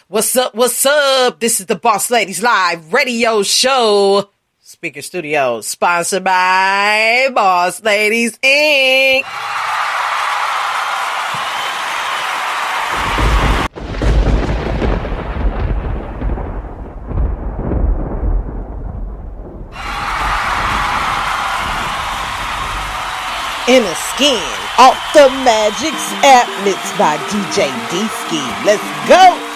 What's up? What's up? This is the Boss Ladies Live radio show. Speaker Studios, sponsored by Boss Ladies Inc. Inner Skin, Off the Magic's app mixed by DJ D-Ski. Let's go!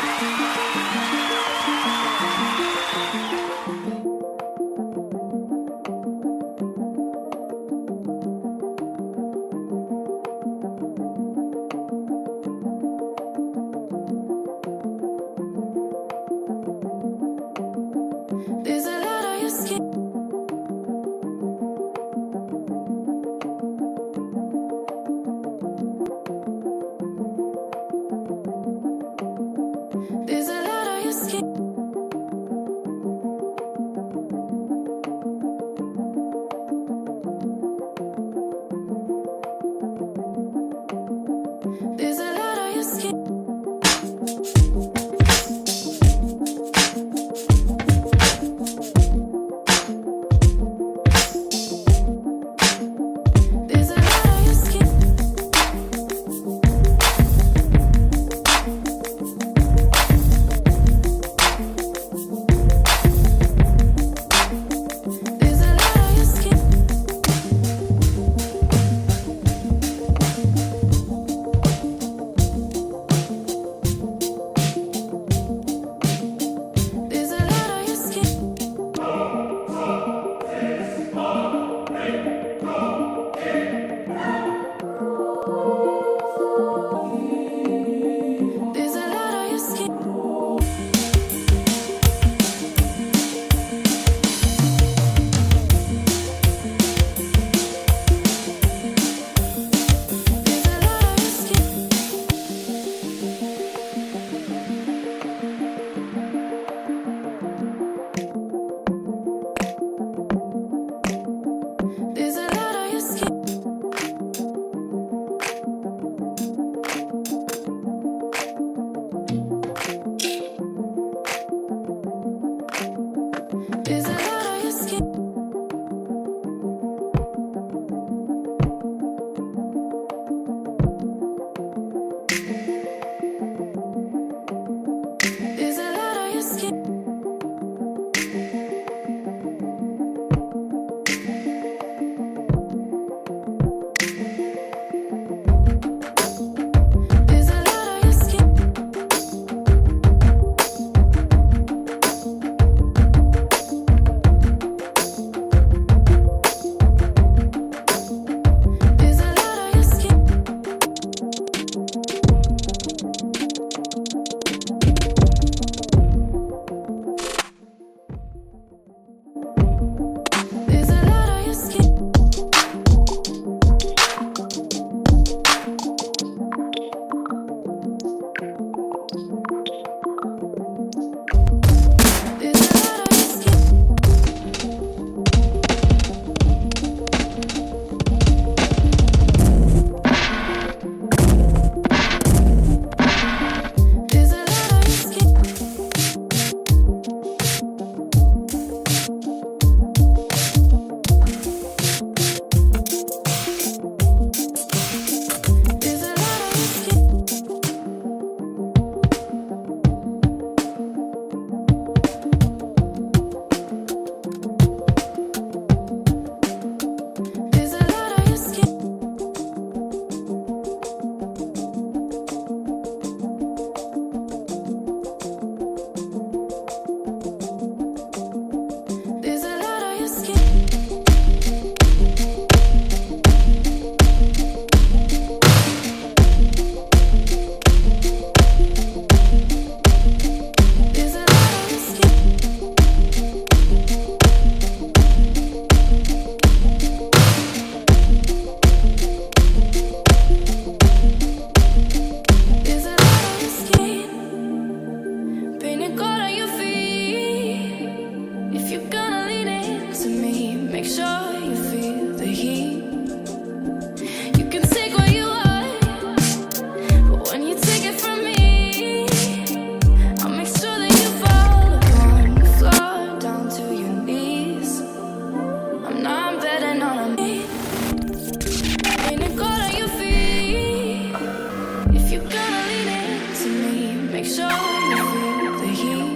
sure you feel the heat.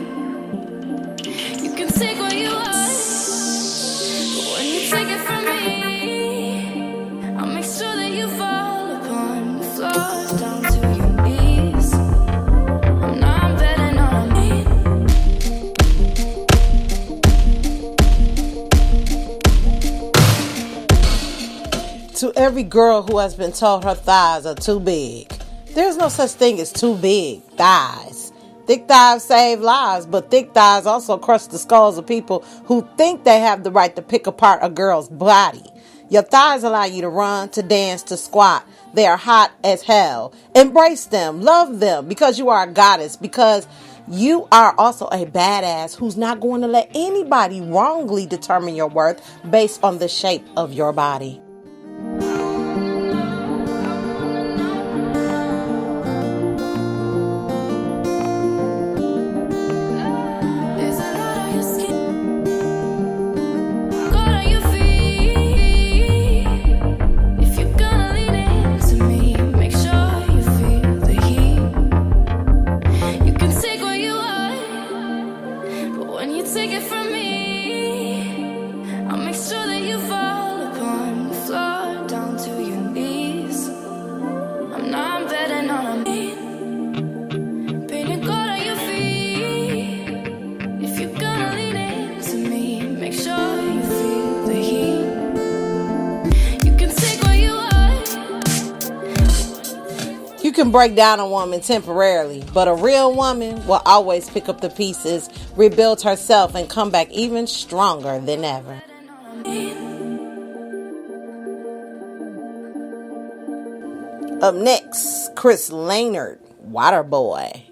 You can take what you want, but when you take it from me, I'll make sure that you fall upon the floor, down to your knees. I'm betting on me. To every girl who has been told her thighs are too big, there's no such thing as too big thighs. Thick thighs save lives, but thick thighs also crush the skulls of people who think they have the right to pick apart a girl's body. Your thighs allow you to run, to dance, to squat. They are hot as hell. Embrace them, love them, because you are a goddess, because you are also a badass who's not going to let anybody wrongly determine your worth based on the shape of your body. You can break down a woman temporarily, but a real woman will always pick up the pieces, rebuild herself, and come back even stronger than ever. Up next, Chris Laynard, Waterboy.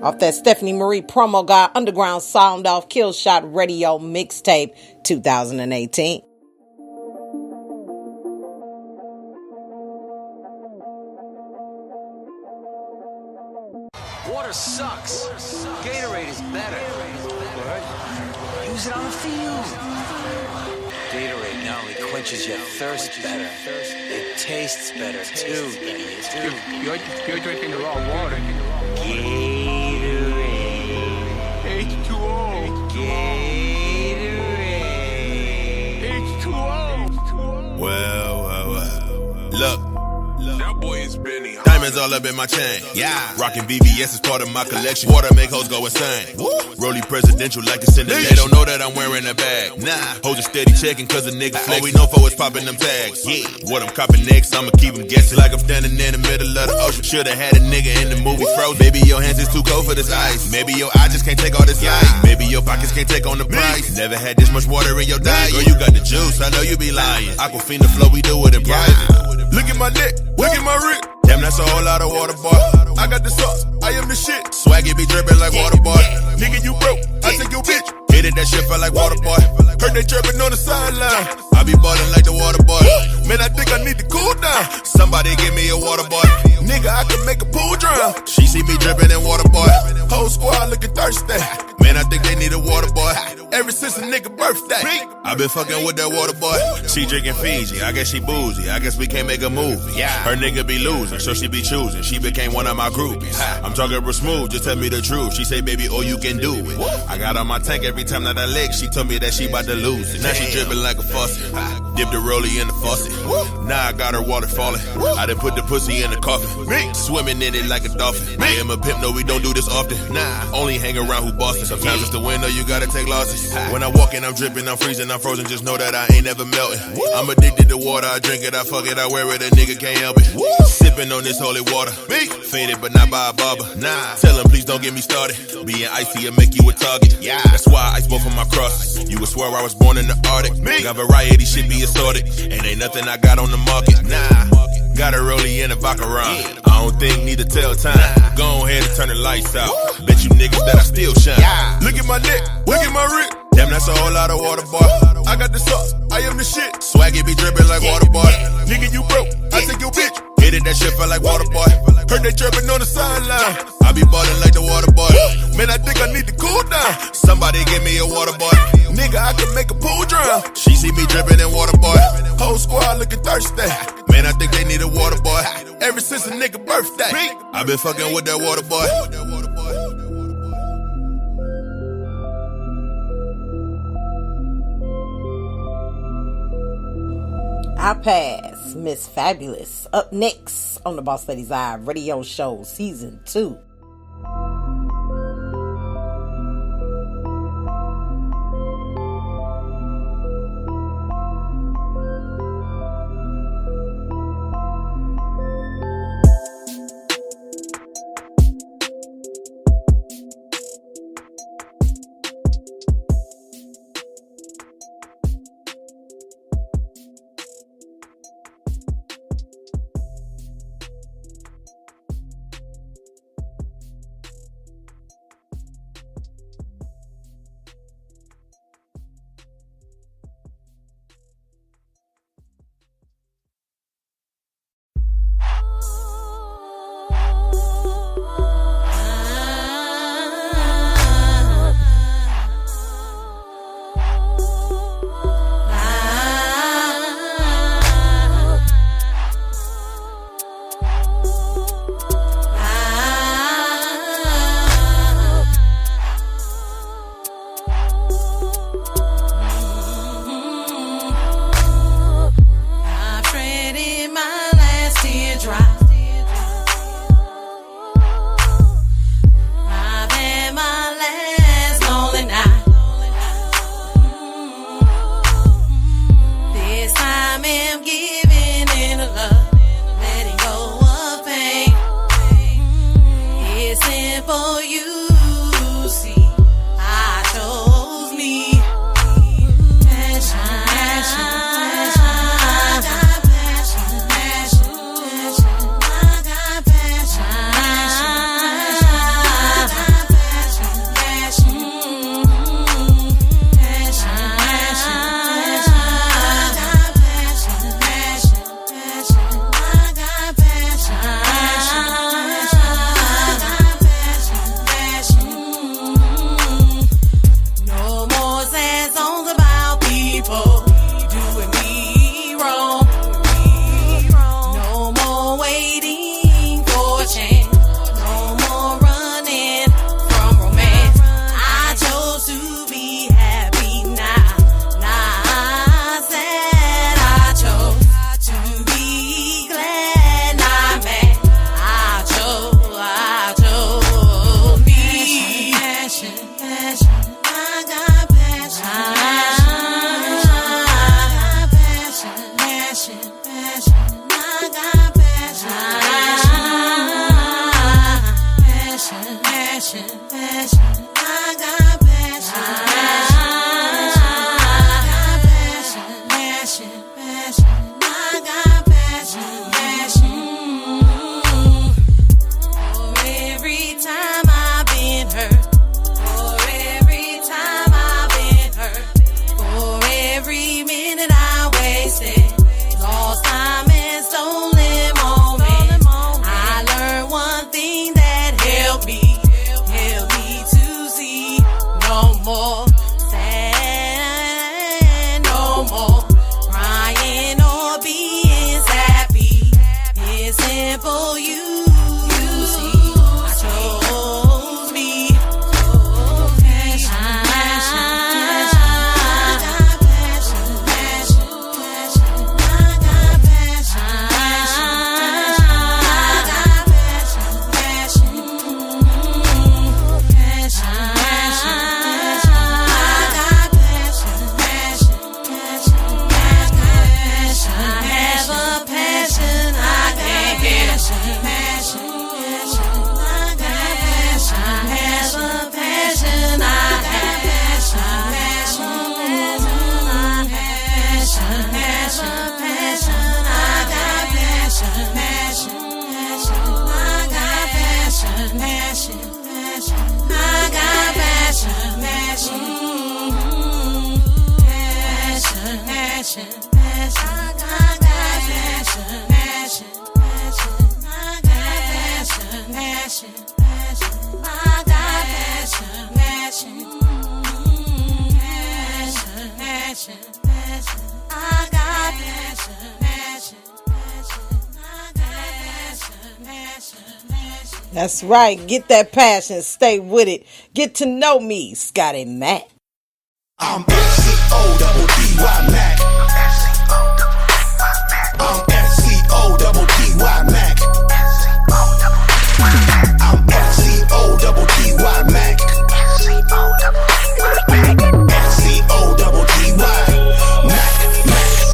Off that Stephanie Marie promo guy, Underground Sound Off Killshot Radio mixtape 2018. Water sucks. Gatorade is better. Use it on the field. Gatorade not only quenches your thirst better, it tastes better too, idiot. You're drinking the wrong water. Gatorade. H2O. Gatorade. H2O. Well. Look. That boy is Benny. Diamonds all up in my chain. Yeah. Rockin' VVS is part of my collection. Water make hoes go insane. Rolly presidential like it's in the They don't know that I'm wearing a bag. Nah. Hoes are steady checking cause a nigga flex. All we know for is popping them tags. Yeah. What I'm copping next, I'ma keep them guessing. Like I'm standing in the middle of the ocean. Should've had a nigga in the movie Frozen. Maybe your hands is too cold for this ice. Maybe your eyes just can't take all this light. Maybe your pockets can't take on the price. Never had this much water in your diet. Girl, you got the juice, I know you be lying. Aquafina flow, we do it in private. Look at my neck, look at my wrist. Damn, that's a whole lot of water, boy. I got the sauce, I am the shit. Swaggy be dripping like water, boy. Nigga, you broke, I take your bitch. Hit it, that shit felt like water, boy. Heard they chirping on the sideline. I be ballin' like the water, boy. Man, I think I need to cool down. Somebody give me a water, boy. Nigga, I can make a pool drown. She see me dripping in water, boy. Whole squad looking thirsty. Man, I think they need a water, boy. Ever since a nigga birthday, I been fucking with that water, boy. She drinking Fiji, I guess she boozy. I guess we can't make a movie. Her nigga be losing, so she be choosing. She became one of my groupies. I'm talking real smooth, just tell me the truth. She say, baby, all you can do it. I got on my tank every time that I lick. She told me that she about to lose it. Now she dripping like a faucet. Dip the rollie in the faucet. Now I got her water falling. I done put the pussy in the coffin. Swimming in it like a dolphin. I am a pimp, no, we don't do this often. Nah, only hang around who bosses. Sometimes it's the window, you gotta take losses. When I walk in, I'm dripping, I'm freezing, I'm frozen. Just know that I ain't never melting. I'm addicted to water, I drink it, I fuck it, I wear it, a nigga can't help it. Sipping on this holy water. Faded, but not by a barber. Nah, tell him please don't get me started. Being icy will make you a target. Yeah, that's why I ice both of my crosses. You would swear I was born in the Arctic. Got variety, shit be assorted. And ain't nothing I got on the market. Nah, got a rollie and a Baccarat. I don't think need to tell time. Go ahead and turn the lights out. Bet you niggas that I still shine. Look at my neck, look at my wrist. Damn, that's a whole lot of water, boy. I got the sauce, I am the shit. Swaggy be dripping like water, boy. Nigga, you broke, I take your bitch. Hit it, that shit felt like water, boy. Heard they chirping on the sideline. I be ballin' like the water, boy. Man, I think I need to cool down. Somebody give me a water, boy. Nigga, I can make a pool drown. She see me dripping in water, boy. Whole squad looking thirsty. Man, I think they need a water, boy. ever since a nigga birthday. I been fucking with that water boy. I pass Miss Fabulous. Up next on the Boss Ladies Eye Radio Show Season 2. That's right. Get that passion. Stay with it. Get to know me, Scotty Mac. I'm S-C-O-T-T-Y Mac. I'm S-C-O-T-T-Y Mac. I'm S-C-O-T-T-Y Mac. S-C-O-T-T-Y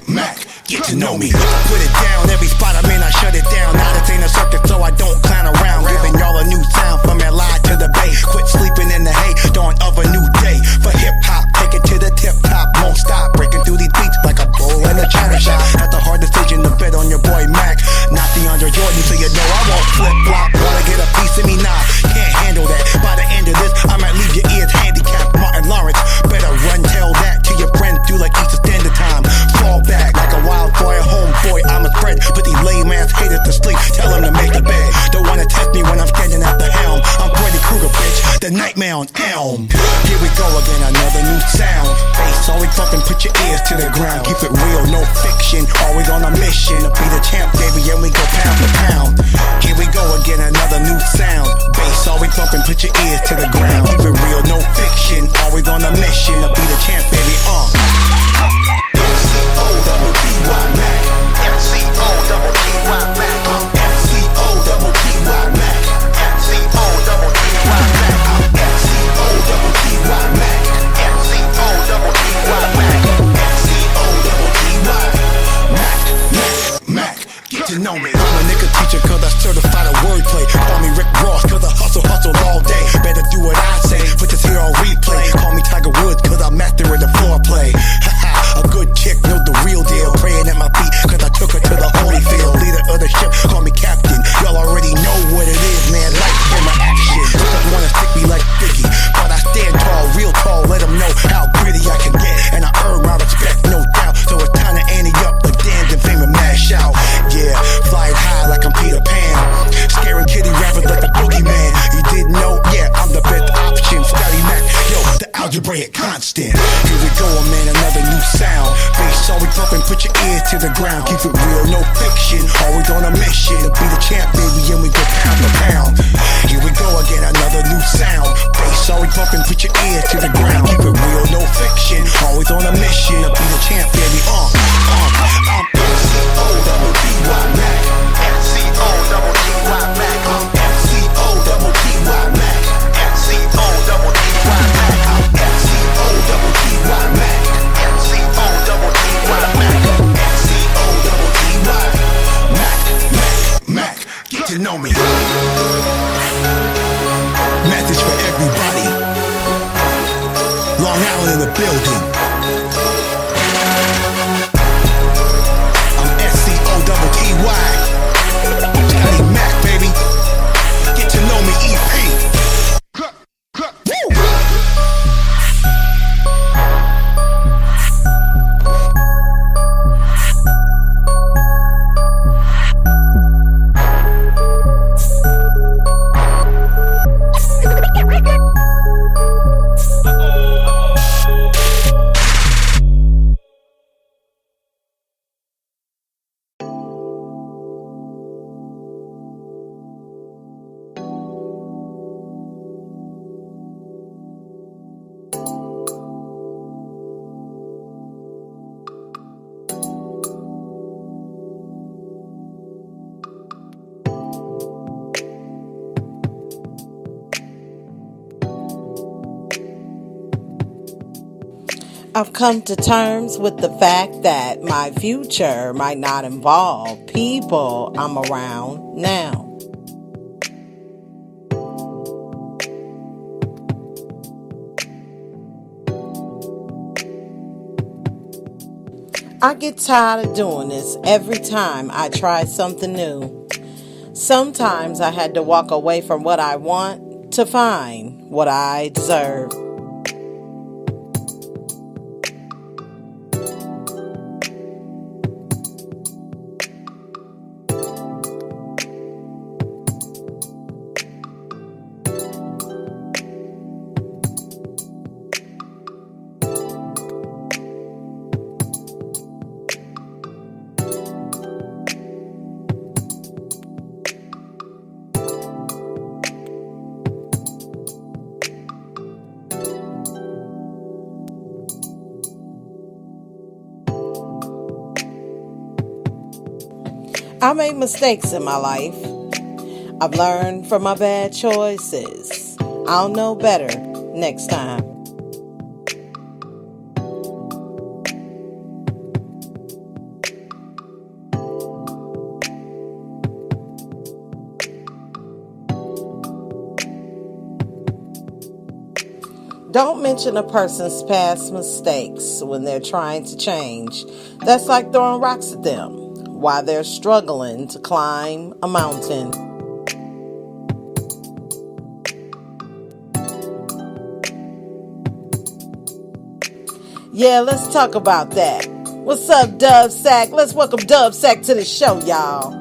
Mac. Get to know me. Put it down, every spot I'm in, I shut it down. Now this ain't a circus, so I don't clown around. Giving y'all a new sound from LA to the Bay. Quit sleeping in the hay, dawn of a new day. For hip hop, take it to the tip top, won't stop. Breaking through these beats like a bull in a china shop. That's a hard decision to bet on your boy Mac. Not the Andre Jordan, so you know I won't flip flop. Wanna get a piece of me? Nah, can't handle that. By the end of this, I might leave your ears handicapped. Martin Lawrence, better run, tell that to your friends through like Easter Standard Time. Fall back like a wild boy, a homeboy, I'm a spread. Put these lame ass haters to sleep, tell them to make the bed. Don't wanna test me when I'm standing at the helm. I'm Freddy Krueger, bitch, the nightmare on Elm. Here we go again, another new sound. Bass always fucking, put your ears to the ground. Keep it real, no fiction, always on a mission. To be the champ, baby, and we go pound for pound. Here we go again, another new sound. Bass always bumping, put your ears to the ground. Keep it real, no fiction, always on a mission. To be the champ, baby, M-C-O-T-T-Y Mac. M-C-O-T-T-Y Mac. M-C-O-T-T-Y Mac. M-C-O-T-T-Y Mac. M-C-O-T-T-Y Mac. M-C-O-T-T-Y Mac. M-C-O-T-T-Y Mac. Get to know me. I'm a nigga teacher cause I certified a wordplay. Call me Rick Ross cause I hustle all day. Better do what I say, put this here on replay. Call me Tiger Woods cause I master the foreplay. A good chick knows the real deal. Praying at my feet cause I took her to the holy field. Leader of the ship, call me captain. Y'all already know what it is, man. Like in my action. Some wanna stick me like Biggie, but I stand tall, real tall. Let them know how gritty I can get. And I earn my respect, no doubt. So it's time to ante up the damned and fame and mash out. Yeah, flying high like I'm Peter Pan. Scaring kitty rappers like the boogeyman. You didn't know? Yeah, I'm the best option. Scotty Mac, yo, the algebraic constant. Here we go, man, another new sound. Bass always bumping, put your ears to the ground. Keep it real, no fiction. Always on a mission to be the champ, baby, and we go pound for pound. Here we go again, another new sound. Bass always bumping, put your ears to the ground. Keep it real, no fiction. Always on a mission to be the champ, baby. I'm M-C-O-T-T-Y Mac. M-C-O-T-T-Y Mac. M-C-O-T-T-Y Mac. M-C-O-T-T-Y Mac. M-C-O-T-T-Y Mac. M-C-O-T-T-Y Mac. M-C-O-T-T-Y Mac. Get to know me. Message for everybody. Long Island in the building. I'm S-C-O-T-T-Y. Scotty Mac, baby. Get to know me, EP. I've come to terms with the fact that my future might not involve people I'm around now. I get tired of doing this every time I try something new. Sometimes I had to walk away from what I want to find what I deserve. I made mistakes in my life. I've learned from my bad choices. I'll know better next time. Don't mention a person's past mistakes when they're trying to change. That's like throwing rocks at them while they're struggling to climb a mountain. Yeah, let's talk about that. What's up, Dub Sack? Let's welcome Dub Sack to the show, y'all.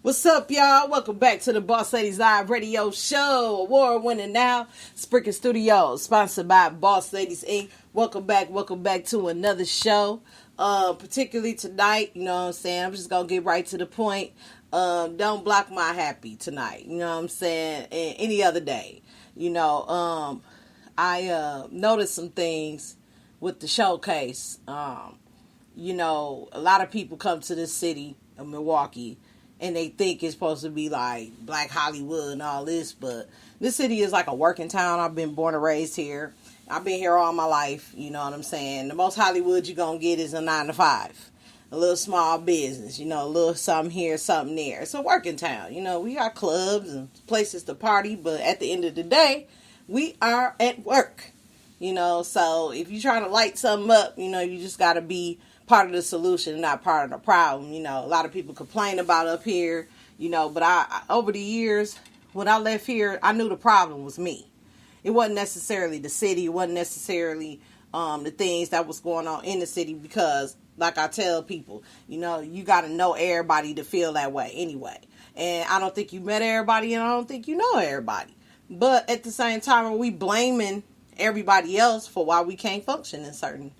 What's up, y'all? Welcome back to the Boss Ladies Live Radio Show. Award-winning now, Spricker Studios, sponsored by Boss Ladies Inc. Welcome back to another show. Particularly tonight, you know what I'm saying? I'm just gonna get right to the point. Don't block my happy tonight, you know what I'm saying? And any other day, you know. I noticed some things with the showcase. You know, a lot of people come to this city of Milwaukee and they think it's supposed to be like Black Hollywood and all this, but this city is like a working town. I've been born and raised here. I've been here all my life, you know what I'm saying? The most Hollywood you're going to get is a 9 to 5. A little small business, you know, a little something here, something there. It's a working town. You know, we got clubs and places to party, but at the end of the day, we are at work, you know? So if you're trying to light something up, you know, you just got to be part of the solution, not part of the problem. You know, a lot of people complain about up here, you know, but I over the years, when I left here, I knew the problem was me. It wasn't necessarily the city. It wasn't necessarily the things that was going on in the city, because like I tell people, you know, you got to know everybody to feel that way anyway. And I don't think you met everybody, and I don't think you know everybody. But at the same time, are we blaming everybody else for why we can't function in certain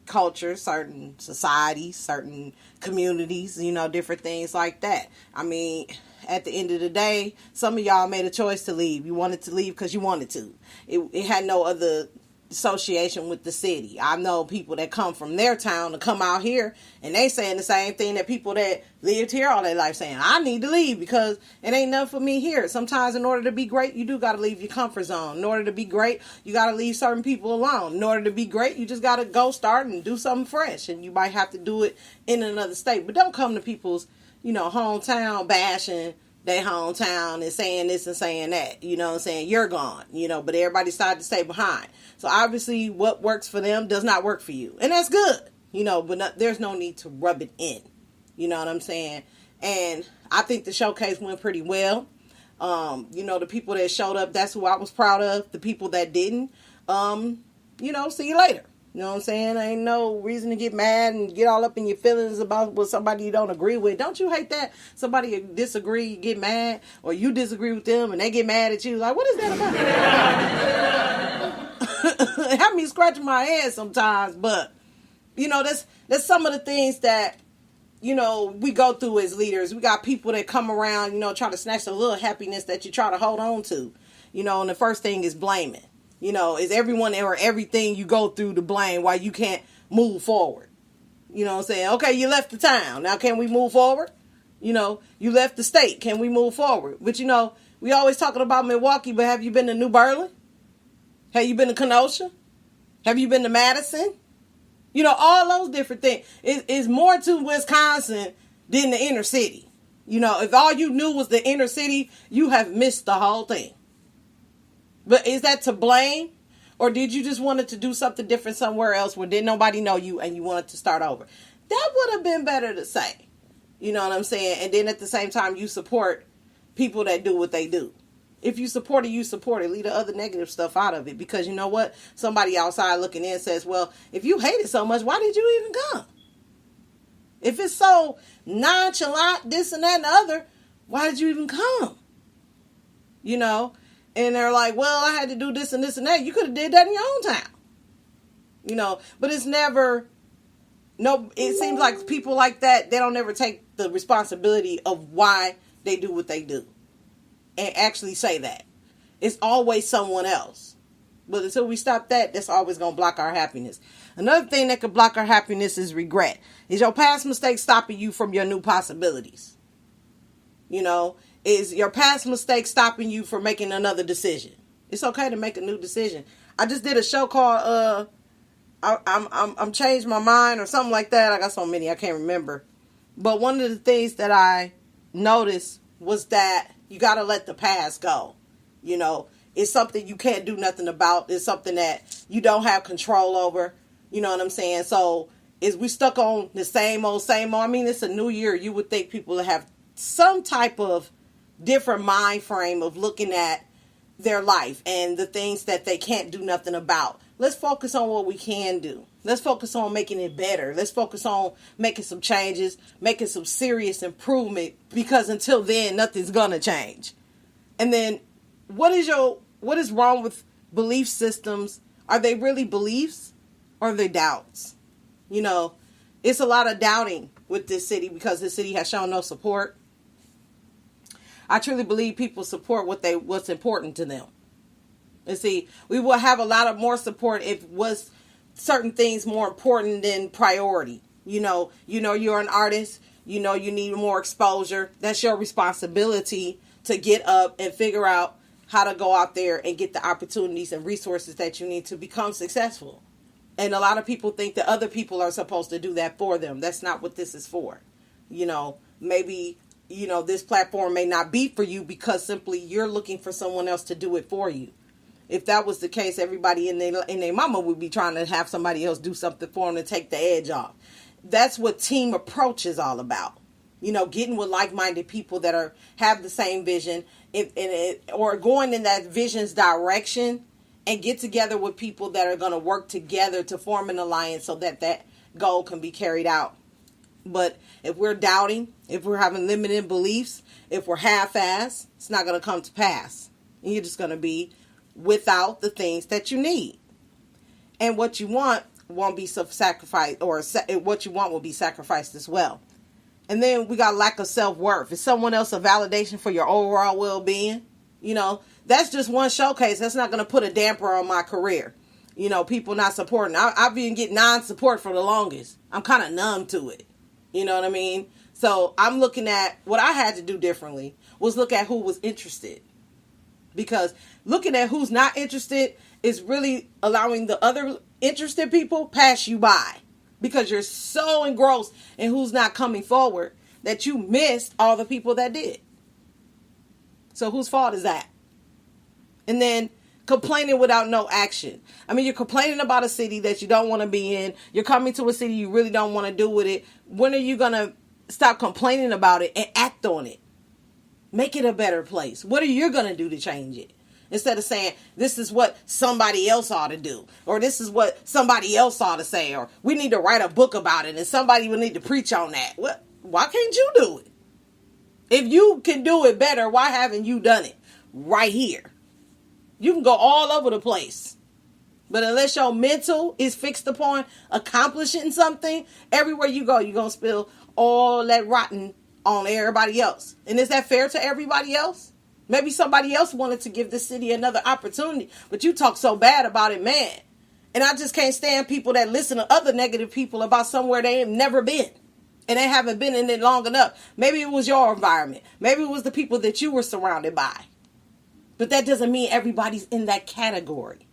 cultures, certain societies, certain communities, you know, different things like that? I mean, at the end of the day, some of y'all made a choice to leave. You wanted to leave because you wanted to. It had no other association with the city. I know people that come from their town to come out here, and they saying the same thing that people that lived here all their life saying. I need to leave because it ain't nothing for me here. Sometimes in order to be great, you do got to leave your comfort zone. In order to be great, you got to leave certain people alone. In order to be great, you just got to go start and do something fresh, and you might have to do it in another state. But don't come to people's, you know, hometown bashing their hometown and saying this and saying that, you know what I'm saying? You're gone, you know, but everybody decided to stay behind. So obviously what works for them does not work for you. And that's good, you know, but there's no need to rub it in. You know what I'm saying? And I think the showcase went pretty well. You know, the people that showed up, that's who I was proud of. The people that didn't, you know, see you later. You know what I'm saying? Ain't no reason to get mad and get all up in your feelings about what somebody you don't agree with. Don't you hate that? Somebody disagree, you get mad, or you disagree with them and they get mad at you. Like, what is that about? It have me scratching my head sometimes, but, you know, that's some of the things that, you know, we go through as leaders. We got people that come around, you know, try to snatch a little happiness that you try to hold on to. You know, and the first thing is blaming. You know, is everyone or everything you go through to blame why you can't move forward? You know what I'm saying? Okay, you left the town. Now, can we move forward? You know, you left the state. Can we move forward? But, you know, we always talking about Milwaukee, but have you been to New Berlin? Have you been to Kenosha? Have you been to Madison? You know, all those different things. It's more to Wisconsin than the inner city. You know, if all you knew was the inner city, you have missed the whole thing. But is that to blame? Or did you just wanted to do something different somewhere else where didn't nobody know you and you wanted to start over? That would have been better to say. You know what I'm saying? And then at the same time, you support people that do what they do. If you support it, you support it. Leave the other negative stuff out of it. Because you know what? Somebody outside looking in says, well, if you hate it so much, why did you even come? If it's so nonchalant, this and that and the other, why did you even come? You know? And they're like, well, I had to do this and this and that. You could have did that in your own time. You know? But it's never... No, it seems like people like that, they don't ever take the responsibility of why they do what they do. And actually say that. It's always someone else. But until we stop that, that's always going to block our happiness. Another thing that could block our happiness is regret. Is your past mistakes stopping you from your new possibilities? You know, is your past mistake stopping you from making another decision? It's okay to make a new decision. I just did a show called I'm changed my mind or something like that. I got so many I can't remember. But one of the things that I noticed was that you got to let the past go. You know, it's something you can't do nothing about. It's something that you don't have control over. You know what I'm saying? So is we stuck on the same old, I mean, it's a new year. You would think people would have some type of different mind frame of looking at their life and the things that they can't do nothing about. Let's focus on what we can do. Let's focus on making it better. Let's focus on making some changes, making some serious improvement, because until then, nothing's gonna change. And then what is wrong with belief systems? Are they really beliefs or are they doubts? You know, it's a lot of doubting with this city because this city has shown no support. I truly believe people support what's important to them. And see, we will have a lot of more support if was certain things more important than priority. You know, you're an artist. You know, you need more exposure. That's your responsibility to get up and figure out how to go out there and get the opportunities and resources that you need to become successful. And a lot of people think that other people are supposed to do that for them. That's not what this is for. You know, maybe, you know, this platform may not be for you because simply you're looking for someone else to do it for you. If that was the case, everybody in their mama would be trying to have somebody else do something for them to take the edge off. That's what team approach is all about. You know, getting with like-minded people that have the same vision or going in that vision's direction and get together with people that are going to work together to form an alliance so that goal can be carried out. But if we're doubting, if we're having limited beliefs, if we're half-assed, it's not going to come to pass. And you're just going to be without the things that you need. And what you want won't be sacrificed, or what you want will be sacrificed as well. And then we got lack of self-worth. Is someone else a validation for your overall well-being? You know, that's just one showcase. That's not going to put a damper on my career. You know, people not supporting. I've been getting non-support for the longest. I'm kind of numb to it. You know what I mean? So I'm looking at what I had to do differently was look at who was interested. Because looking at who's not interested is really allowing the other interested people pass you by. Because you're so engrossed in who's not coming forward that you missed all the people that did. So whose fault is that? And then complaining without no action. I mean, you're complaining about a city that you don't want to be in. You're coming to a city you really don't want to do with it. When are you going to stop complaining about it and act on it? Make it a better place. What are you going to do to change it? Instead of saying, this is what somebody else ought to do. Or this is what somebody else ought to say. Or we need to write a book about it and somebody will need to preach on that. What? Why can't you do it? If you can do it better, why haven't you done it right here? You can go all over the place. But unless your mental is fixed upon accomplishing something, everywhere you go, you're going to spill all that rotten on everybody else. And is that fair to everybody else? Maybe somebody else wanted to give the city another opportunity, but you talk so bad about it, man. And I just can't stand people that listen to other negative people about somewhere they have never been. And they haven't been in it long enough. Maybe it was your environment. Maybe it was the people that you were surrounded by. But that doesn't mean everybody's in that category.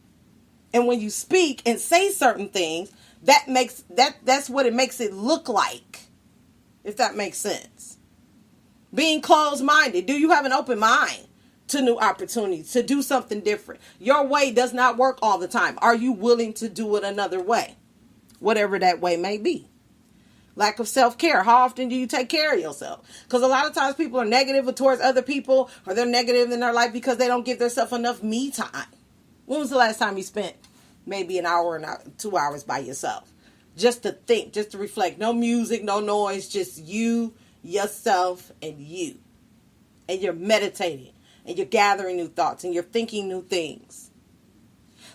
And when you speak and say certain things, that's what it makes it look like. If that makes sense. Being closed-minded. Do you have an open mind to new opportunities, to do something different? Your way does not work all the time. Are you willing to do it another way? Whatever that way may be. Lack of self-care. How often do you take care of yourself? Because a lot of times people are negative towards other people, or they're negative in their life because they don't give themselves enough me time. When was the last time you spent maybe an hour or 2 hours by yourself? Just to think, just to reflect. No music, no noise, just you, yourself, and you. And you're meditating, and you're gathering new thoughts, and you're thinking new things.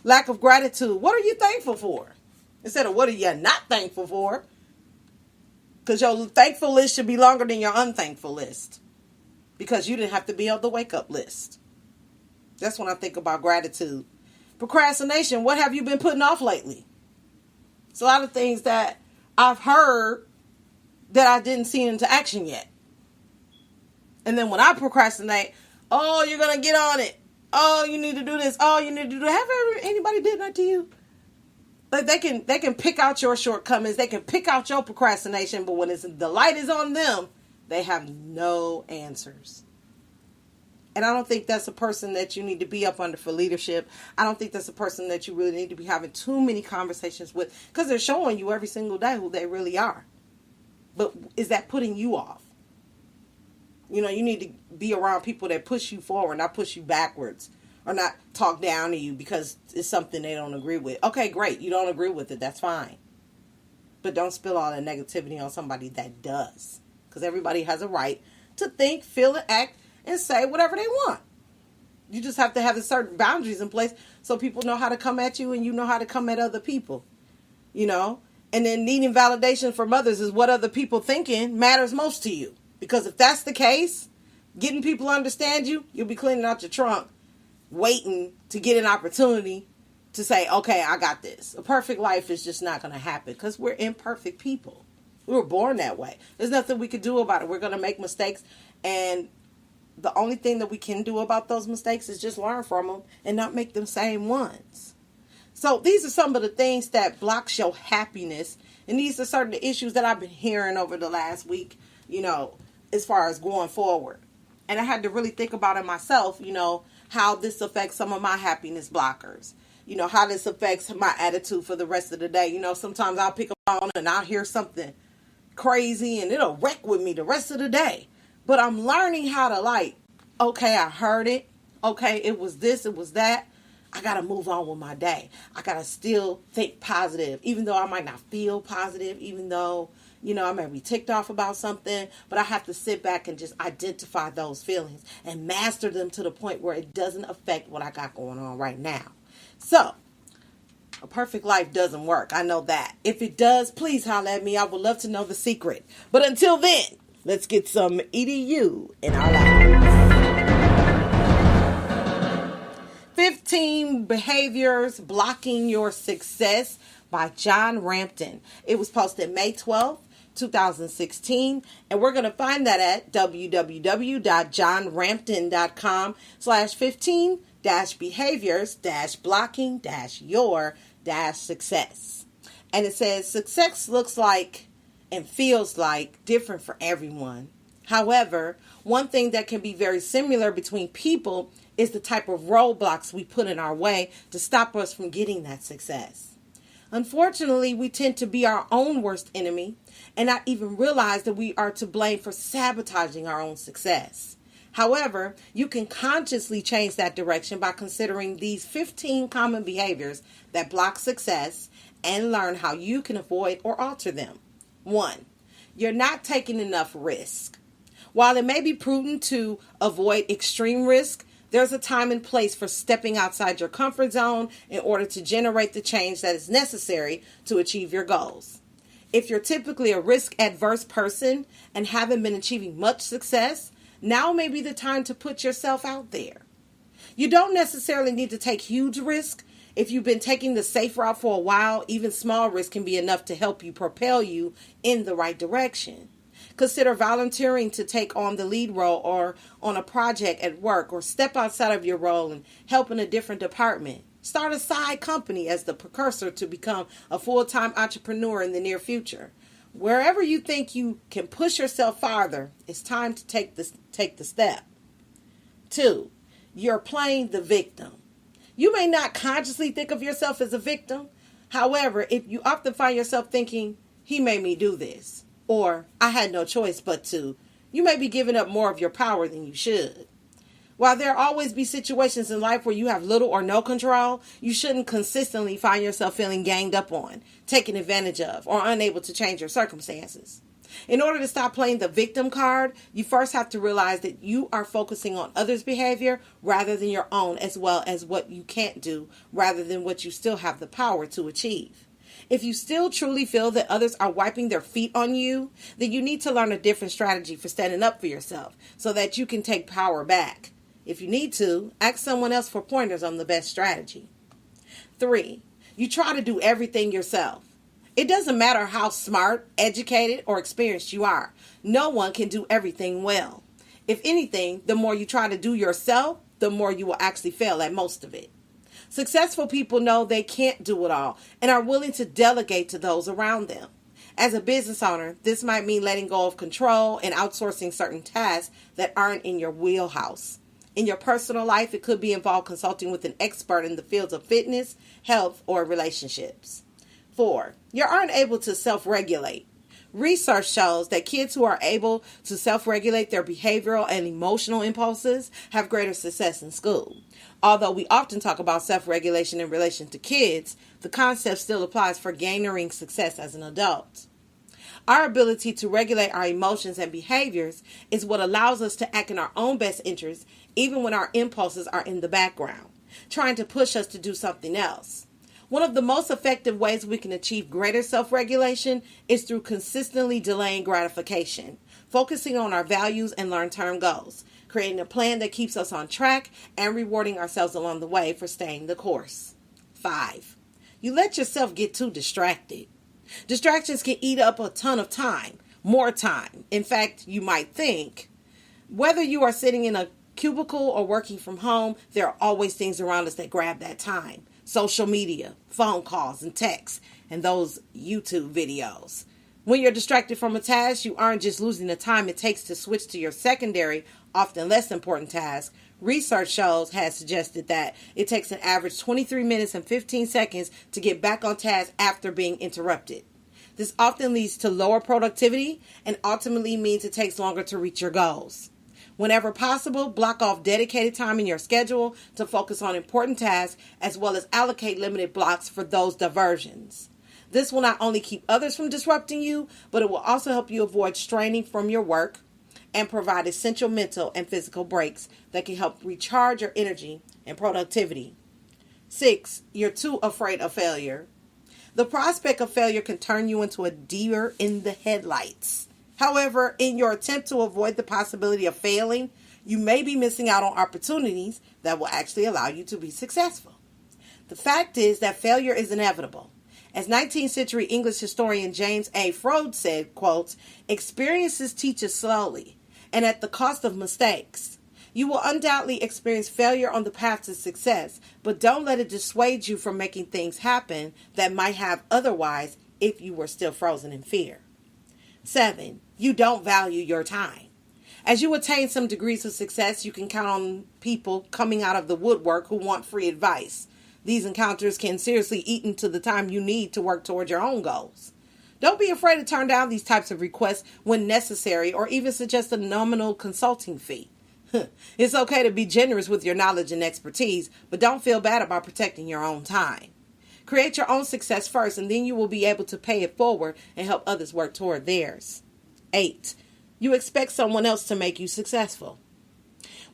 Lack of gratitude. What are you thankful for? Instead of what are you not thankful for? Because your thankful list should be longer than your unthankful list. Because you didn't have to be on the wake-up list. That's when I think about gratitude. Procrastination. What have you been putting off lately? It's a lot of things that I've heard that I didn't see into action yet. And then when I procrastinate, oh, you're going to get on it. Oh, you need to do this. Oh, you need to do that. Have anybody did that to you? Like they can pick out your shortcomings. They can pick out your procrastination. But when the light is on them, they have no answers. And I don't think that's a person that you need to be up under for leadership. I don't think that's a person that you really need to be having too many conversations with, because they're showing you every single day who they really are. But is that putting you off? You know, you need to be around people that push you forward, not push you backwards, or not talk down to you because it's something they don't agree with. Okay, great. You don't agree with it. That's fine. But don't spill all that negativity on somebody that does. Because everybody has a right to think, feel, and act, and say whatever they want. You just have to have certain boundaries in place so people know how to come at you and you know how to come at other people. You know? And then needing validation from others is what other people thinking matters most to you. Because if that's the case, getting people to understand you, you'll be cleaning out your trunk, waiting to get an opportunity to say, okay, I got this. A perfect life is just not going to happen because we're imperfect people. We were born that way. There's nothing we could do about it. We're going to make mistakes, and the only thing that we can do about those mistakes is just learn from them and not make them same ones. So these are some of the things that blocks your happiness, and these are certain issues that I've been hearing over the last week, you know, as far as going forward. And I had to really think about it myself, you know, how this affects some of my happiness blockers. You know, how this affects my attitude for the rest of the day. You know, sometimes I'll pick up on and I'll hear something crazy and it'll wreck with me the rest of the day. But I'm learning how to like, okay, I heard it. Okay, it was this, it was that. I got to move on with my day. I got to still think positive, even though I might not feel positive, even though, you know, I may be ticked off about something, but I have to sit back and just identify those feelings and master them to the point where it doesn't affect what I got going on right now. So, a perfect life doesn't work. I know that. If it does, please holler at me. I would love to know the secret. But until then, let's get some EDU in our lives. 15 Behaviors Blocking Your Success by John Rampton. It was posted May 12th, 2016, and we're going to find that at www.johnrampton.com/15-behaviors-blocking-your-success. And it says, success looks like and feels like different for everyone. However, one thing that can be very similar between people is the type of roadblocks we put in our way to stop us from getting that success. Unfortunately, we tend to be our own worst enemy and not even realize that we are to blame for sabotaging our own success. However, you can consciously change that direction by considering these 15 common behaviors that block success and learn how you can avoid or alter them. 1. You're not taking enough risk. While it may be prudent to avoid extreme risk, there's a time and place for stepping outside your comfort zone in order to generate the change that is necessary to achieve your goals. If you're typically a risk-averse person and haven't been achieving much success, now may be the time to put yourself out there. You don't necessarily need to take huge risks. If you've been taking the safe route for a while, even small risks can be enough to help you propel you in the right direction. Consider volunteering to take on the lead role or on a project at work, or step outside of your role and help in a different department. Start a side company as the precursor to become a full-time entrepreneur in the near future. Wherever you think you can push yourself farther, it's time to take the step. 2, you're playing the victim. You may not consciously think of yourself as a victim. However, if you often find yourself thinking, he made me do this, Or, I had no choice but to. You may be giving up more of your power than you should. While there always be situations in life where you have little or no control, you shouldn't consistently find yourself feeling ganged up on, taken advantage of, or unable to change your circumstances. In order to stop playing the victim card, you first have to realize that you are focusing on others' behavior rather than your own, as well as what you can't do rather than what you still have the power to achieve. If you still truly feel that others are wiping their feet on you, then you need to learn a different strategy for standing up for yourself so that you can take power back. If you need to, ask someone else for pointers on the best strategy. 3. You try to do everything yourself. It doesn't matter how smart, educated, or experienced you are. No one can do everything well. If anything, the more you try to do yourself, the more you will actually fail at most of it. Successful people know they can't do it all and are willing to delegate to those around them. As a business owner, this might mean letting go of control and outsourcing certain tasks that aren't in your wheelhouse. In your personal life, it could be involved consulting with an expert in the fields of fitness, health, or relationships. 4. You aren't able to self-regulate. Research shows that kids who are able to self-regulate their behavioral and emotional impulses have greater success in school. Although we often talk about self-regulation in relation to kids, the concept still applies for gaining success as an adult. Our ability to regulate our emotions and behaviors is what allows us to act in our own best interest, even when our impulses are in the background, trying to push us to do something else. One of the most effective ways we can achieve greater self-regulation is through consistently delaying gratification, focusing on our values and long-term goals, creating a plan that keeps us on track, and rewarding ourselves along the way for staying the course. 5. You let yourself get too distracted. Distractions can eat up a ton of time, more time. In fact, you might think, whether you are sitting in a cubicle or working from home, there are always things around us that grab that time. Social media, phone calls and texts, and those YouTube videos. When you're distracted from a task, you aren't just losing the time it takes to switch to your secondary, often less important task. Research has suggested that it takes an average 23 minutes and 15 seconds to get back on task after being interrupted. This often leads to lower productivity and ultimately means it takes longer to reach your goals. Whenever possible, block off dedicated time in your schedule to focus on important tasks, as well as allocate limited blocks for those diversions. This will not only keep others from disrupting you, but it will also help you avoid straining from your work and provide essential mental and physical breaks that can help recharge your energy and productivity. 6. You're too afraid of failure. The prospect of failure can turn you into a deer in the headlights. However, in your attempt to avoid the possibility of failing, you may be missing out on opportunities that will actually allow you to be successful. The fact is that failure is inevitable. As 19th century English historian James A. Froude said, quote, "Experiences teach us slowly and at the cost of mistakes. You will undoubtedly experience failure on the path to success, but don't let it dissuade you from making things happen that might have otherwise if you were still frozen in fear." 7. You don't value your time. As you attain some degrees of success, you can count on people coming out of the woodwork who want free advice. These encounters can seriously eat into the time you need to work toward your own goals. Don't be afraid to turn down these types of requests when necessary, or even suggest a nominal consulting fee. It's okay to be generous with your knowledge and expertise, but don't feel bad about protecting your own time. Create your own success first, and then you will be able to pay it forward and help others work toward theirs. 8. You expect someone else to make you successful.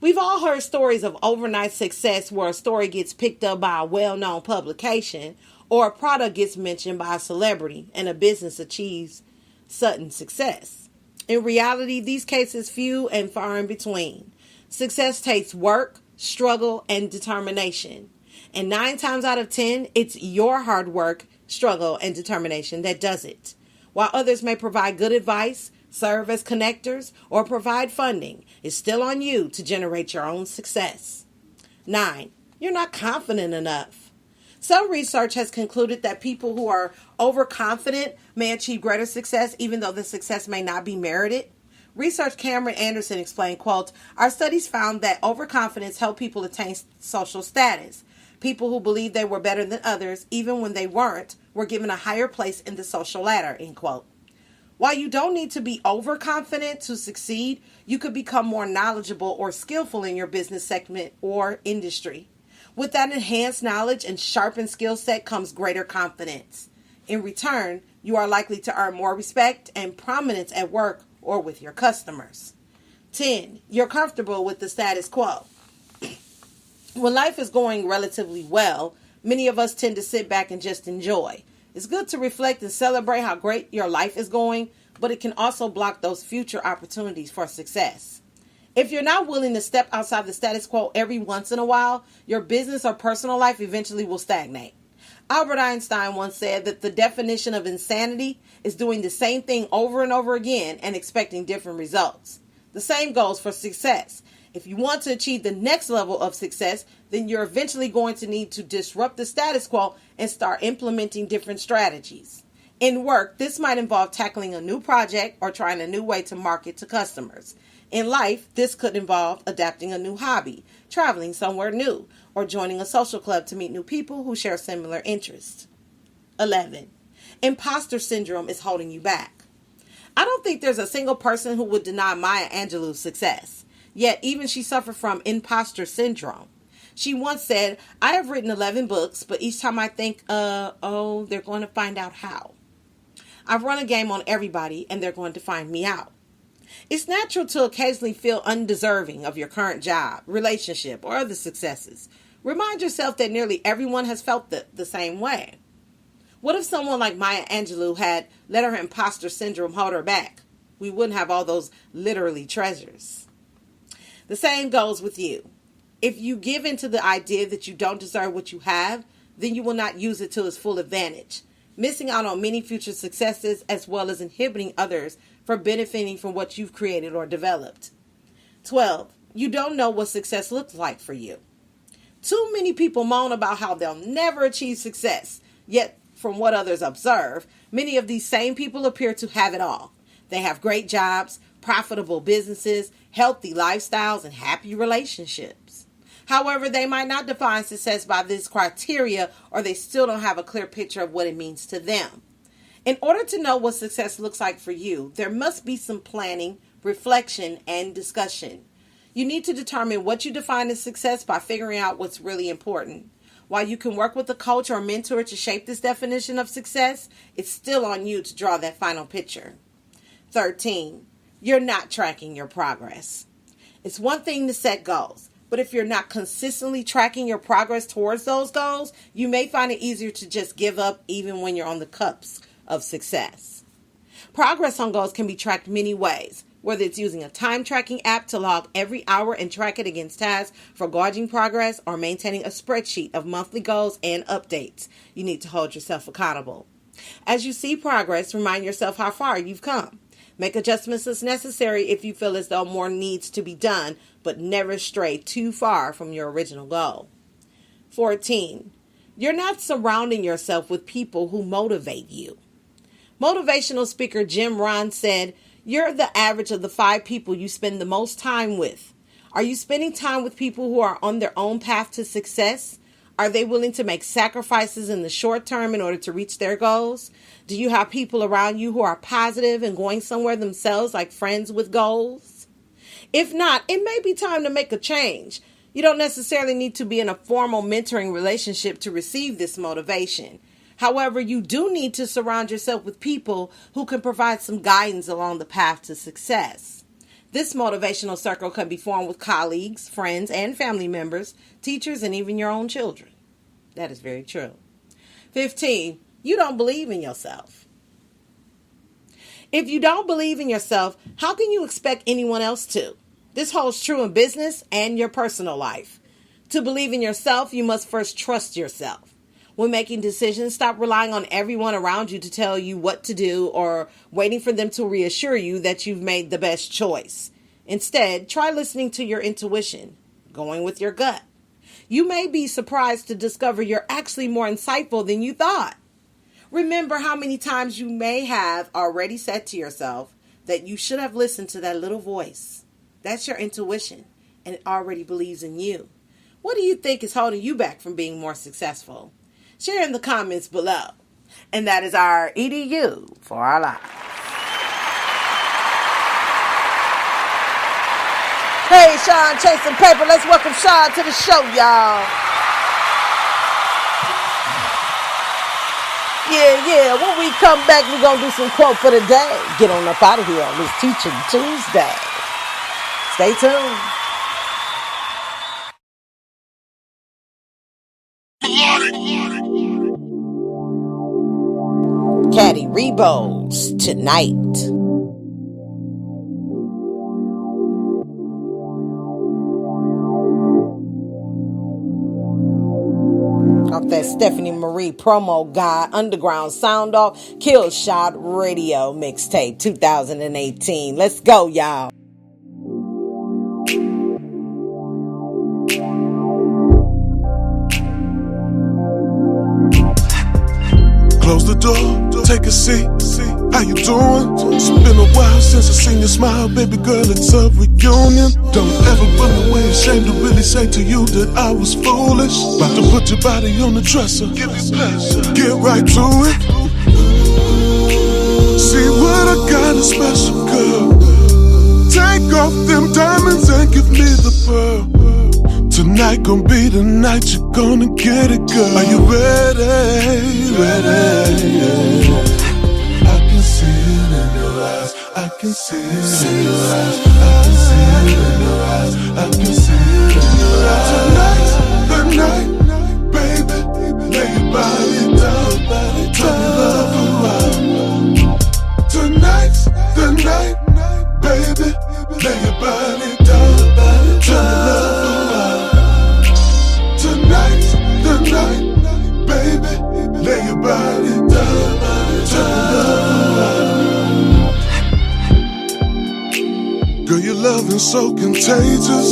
We've all heard stories of overnight success where a story gets picked up by a well-known publication or a product gets mentioned by a celebrity and a business achieves sudden success. In reality, these cases few and far in between. Success takes work, struggle, and determination. And 9 times out of 10, it's your hard work, struggle, and determination that does it. While others may provide good advice, serve as connectors, or provide funding, it's still on you to generate your own success. 9. You're not confident enough. Some research has concluded that people who are overconfident may achieve greater success even though the success may not be merited. Research Cameron Anderson explained, quote, "Our studies found that overconfidence helped people attain social status. People who believed they were better than others, even when they weren't, were given a higher place in the social ladder," end quote. While you don't need to be overconfident to succeed, you could become more knowledgeable or skillful in your business segment or industry. With that enhanced knowledge and sharpened skill set comes greater confidence. In return, you are likely to earn more respect and prominence at work or with your customers. 10. You're comfortable with the status quo. When life is going relatively well, many of us tend to sit back and just enjoy. It's good to reflect and celebrate how great your life is going, but it can also block those future opportunities for success. If you're not willing to step outside the status quo every once in a while, your business or personal life eventually will stagnate. Albert Einstein once said that the definition of insanity is doing the same thing over and over again and expecting different results. The same goes for success. If you want to achieve the next level of success, then you're eventually going to need to disrupt the status quo and start implementing different strategies. In work, this might involve tackling a new project or trying a new way to market to customers. In life, this could involve adapting a new hobby, traveling somewhere new, or joining a social club to meet new people who share similar interests. 11. Imposter syndrome is holding you back. I don't think there's a single person who would deny Maya Angelou's success. Yet, even she suffered from imposter syndrome. She once said, I have written 11 books, but each time I think, they're going to find out how. I've run a game on everybody, and they're going to find me out. It's natural to occasionally feel undeserving of your current job, relationship, or other successes. Remind yourself that nearly everyone has felt the same way. What if someone like Maya Angelou had let her imposter syndrome hold her back? We wouldn't have all those literally treasures. The same goes with you. If you give into the idea that you don't deserve what you have, then you will not use it to its full advantage, missing out on many future successes as well as inhibiting others from benefiting from what you've created or developed. 12. You don't know what success looks like for you. Too many people moan about how they'll never achieve success, yet from what others observe, many of these same people appear to have it all. They have great jobs, profitable businesses, healthy lifestyles, and happy relationships. However, they might not define success by this criteria, or they still don't have a clear picture of what it means to them. In order to know what success looks like for you, there must be some planning, reflection, and discussion. You need to determine what you define as success by figuring out what's really important. While you can work with a coach or mentor to shape this definition of success, it's still on you to draw that final picture. 13. You're not tracking your progress. It's one thing to set goals, but if you're not consistently tracking your progress towards those goals, you may find it easier to just give up even when you're on the cusp of success. Progress on goals can be tracked many ways, whether it's using a time tracking app to log every hour and track it against tasks for gauging progress, or maintaining a spreadsheet of monthly goals and updates. You need to hold yourself accountable. As you see progress, remind yourself how far you've come. Make adjustments as necessary if you feel as though more needs to be done, but never stray too far from your original goal. 14. You're not surrounding yourself with people who motivate you. Motivational speaker Jim Rohn said, you're the average of the 5 people you spend the most time with. Are you spending time with people who are on their own path to success? Are they willing to make sacrifices in the short term in order to reach their goals? Do you have people around you who are positive and going somewhere themselves, like friends with goals? If not, it may be time to make a change. You don't necessarily need to be in a formal mentoring relationship to receive this motivation. However, you do need to surround yourself with people who can provide some guidance along the path to success. This motivational circle can be formed with colleagues, friends, and family members, teachers, and even your own children. That is very true. 15. You don't believe in yourself. If you don't believe in yourself, how can you expect anyone else to? This holds true in business and your personal life. To believe in yourself, you must first trust yourself. When making decisions, stop relying on everyone around you to tell you what to do or waiting for them to reassure you that you've made the best choice. Instead, try listening to your intuition, going with your gut. You may be surprised to discover you're actually more insightful than you thought. Remember how many times you may have already said to yourself that you should have listened to that little voice. That's your intuition, and it already believes in you. What do you think is holding you back from being more successful? Share in the comments below. And that is our EDU for our lives. Hey, Sean chasing paper. Let's welcome Sean to the show, y'all. Yeah. When we come back, we're going to do some quote for the day. Get on up out of here on this Teaching Tuesday. Stay tuned. Caddy Rebos tonight. Off that Stephanie Marie promo guide, Underground Sound Off, Kill Shot Radio mixtape 2018. Let's go, y'all. Close the door, take a seat. How you doing? It's been a while since I seen your smile, baby girl, it's a reunion. Don't ever run away, ashamed to really say to you that I was foolish. About to put your body on the dresser, give me pleasure, get right to it. See what I got, a special girl. Take off them diamonds and give me the pearl. Tonight gon' be the night you're gonna get it, girl. Are you ready? Ready? I can see it in your eyes. I can see it in your eyes. I can see it in your eyes. I can see it in your eyes. Tonight's the night, baby. Lay your body down, turn your love around. Tonight's the night, baby. Lay your body down, turn your love around. Tonight's the night, baby. Lay your body down, turn your love around. Girl, your loving so contagious.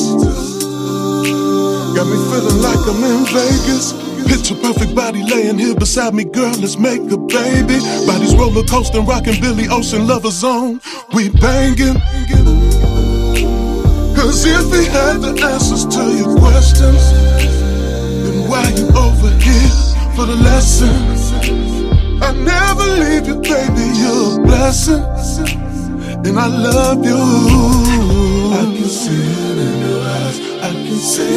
Got me feeling like I'm in Vegas. Picture perfect body laying here beside me, girl, let's make a baby. Bodies roller coasting, rocking Billy Ocean, lover zone. We banging. Cause if he had the answers to your questions, then why you over here for the lessons? I never leave you, baby, you're a blessing. And I love you. I can see it in your eyes. I can see it in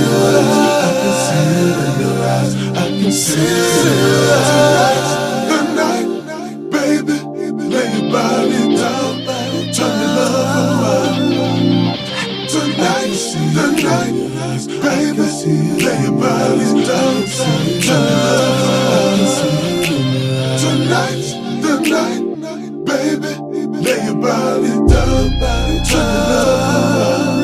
your eyes. I can see it in your eyes. I can see it in your eyes. Tonight's the night, baby. Lay your body down, turn your love around. Tonight's the night, baby. Lay your body down, turn your love around. Tonight's the night, baby. Lay your body down, turn your love around.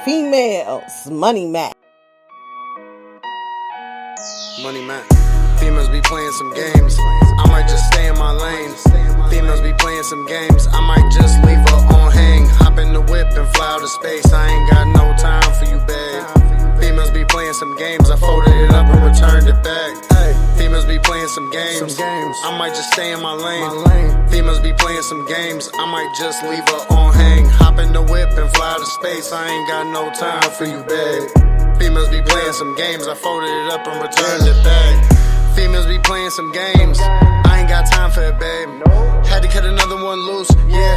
Females, Money Mac. Money Mac. Females be playing some games. I might just stay in my lane. Females be playing some games. I might just leave her on hang. Hop in the whip and fly out of space. I ain't got no time for you, babe. Females be playing some games. I folded it up and returned it back. Females be playing some games. I might just stay in my lane. Females be playing some games. I might just leave her on hang. Hop in the whip and fly to space. I ain't got no time for you, babe. Females be playing some games. I folded it up and returned it back. Females be playing some games. I ain't got time for it, babe. Had to cut another one loose, yeah.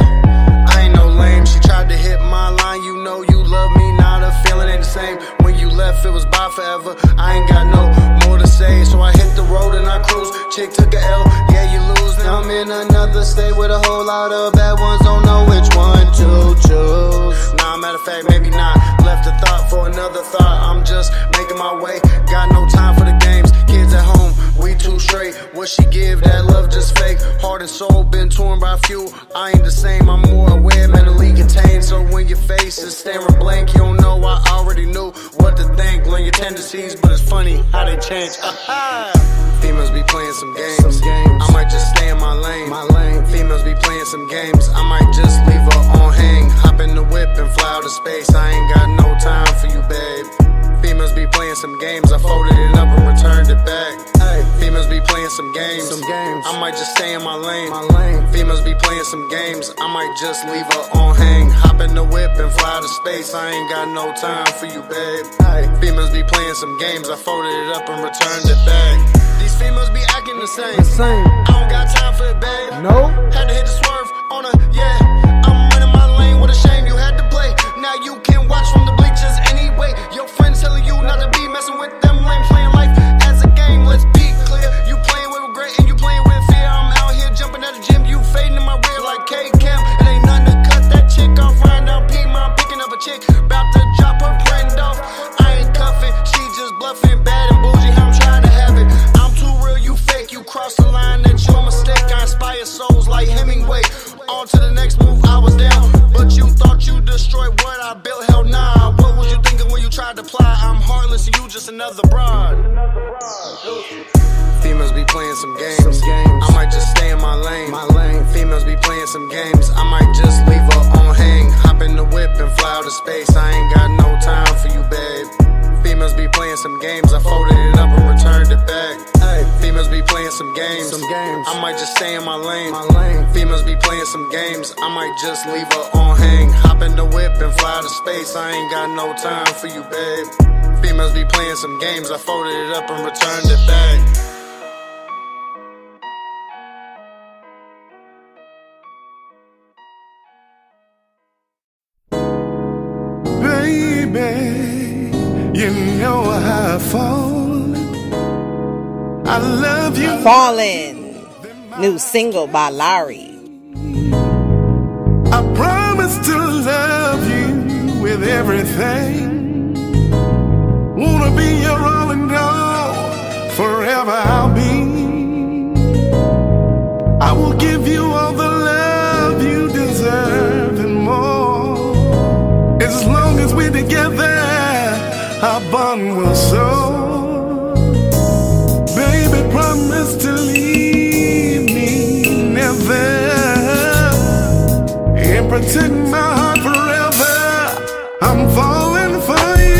I ain't no lame. She tried to hit my line. You know you love me. Now the feeling ain't the same. When you left, it was bye forever. I ain't got no more to say, so I hit the road and I cruise. Chick took a L, yeah, you lose. Now I'm in another state with a whole lot of bad ones. Don't know which one to choose. Nah, matter of fact, maybe not. Left a thought for another thought. I'm just making my way. Got no time for the games. Kids at home, we too straight. What what she give, that love just fake. Heart and soul been torn by a few. I ain't the same, I'm more aware, mentally contained. So when your face is staring blank, you don't know, I already knew what to think. Learn your tendencies, but it's funny how they change. Females be playing some games. I might just stay in my lane. Females be playing some games. I might just leave her on hang. Hop in the whip and fly out of space. I ain't got no time for you, babe. Females be playing some games. I folded it up and returned it back. Females be playing some games. I might just stay in my lane. Females be playing some games. I might just leave her on hang. Hop in the whip and fly to space. I ain't got no time for you, babe. Females be playing some games. I folded it up and returned it back. These females be acting the same. I don't got time for it, babe. No. Had to hit the swerve on her, yeah. I'm running my lane, what a shame you had to play. Now you can watch from the bleachers anyway. Your friends telling you not to be messing with them lame, playing life as a game. Let's be clear, you playing with regret and you playing with fear. I'm out here jumping at the gym, you fading in my rear like K-Cam. It ain't nothing to cut that chick off, right now I'm picking up a chick, about to drop her friend off. I ain't cuffing, she just bluffing, bad and bougie, I'm trying to have it. I'm too real, you fake, you cross the line, that's your mistake. I inspire souls like Hemingway. On to the next move, I was down, but you thought you destroyed what I built. Hell nah, what was you thinking when you tried to apply? I'm heartless and you just another broad. Females be playing some games. I might just stay in my lane. Females be playing some games. I might just leave her on hang. Hop in the whip and fly out of space. I ain't got no time for you, babe. Females be playing some games. I folded it up and returned it back. Females be playing some games. I might just stay in my lane. Females be playing some games. I might just leave her on hang. Hop in the whip and fly to space. I ain't got no time for you, babe. Females be playing some games. I folded it up and returned it back. Baby, you know I've fallen. I love you. Fallen, new single by Larry. I promise to love you with everything. Wanna be your all and all, forever I'll be. I will give you all the love you deserve and more. As long as we're together, our bond will soar. Baby, promise to leave me never, and protect my heart forever. I'm falling for you.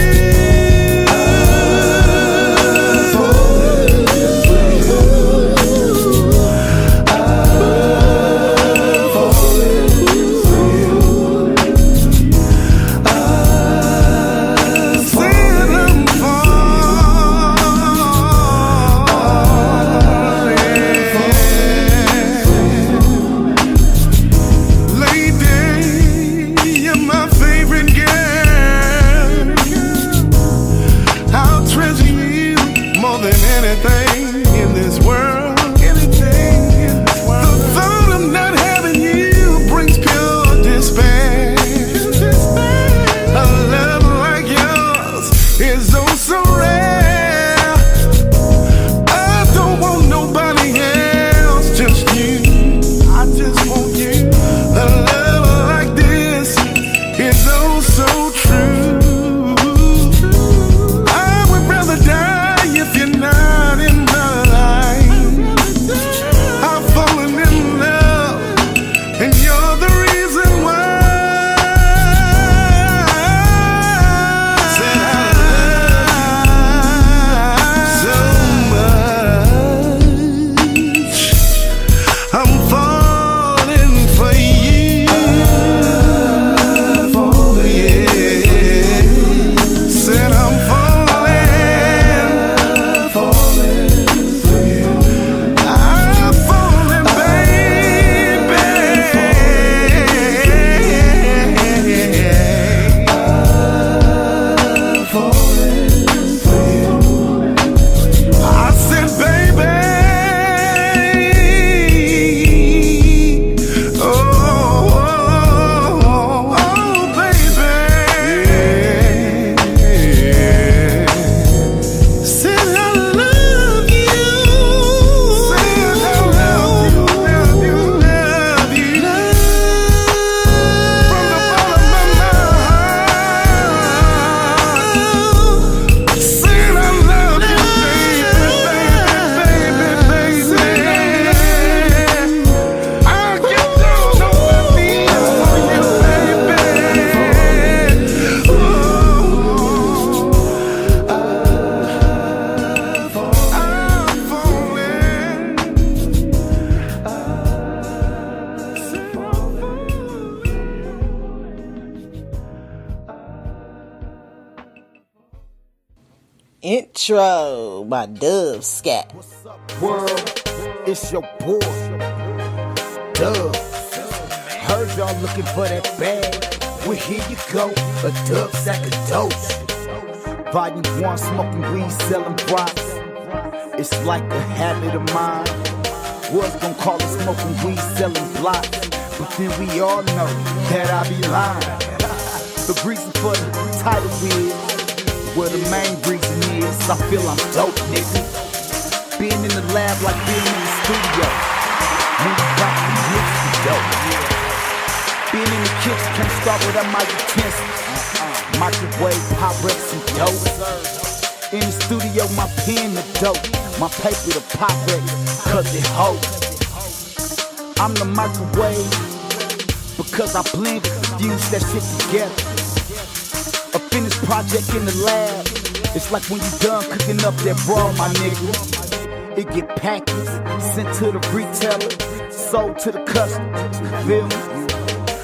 Intro by Dub Scat. World, it's your boy, Dub. Heard y'all looking for that bag. Well, here you go, a Dub sack of dose. Volume 1, smoking weed, selling rocks. It's like a habit of mine. Was gonna call it smoking weed, selling blocks. But then we all know that I be lying. The reason for the title is, well, the main reason is I feel I'm dope, nigga. Being in the lab like being in the studio. When you got the hits, you dope. Being in the kitchen, can't start without my utensils. Microwave, pop reps, and dope. In the studio, my pen the dope. My paper the pop reps, cause it holds. I'm the microwave, because I blend and fuse that shit together. A finished project in the lab, it's like when you done cooking up that raw, my nigga. It get packaged, sent to the retailer, sold to the customers, feel me?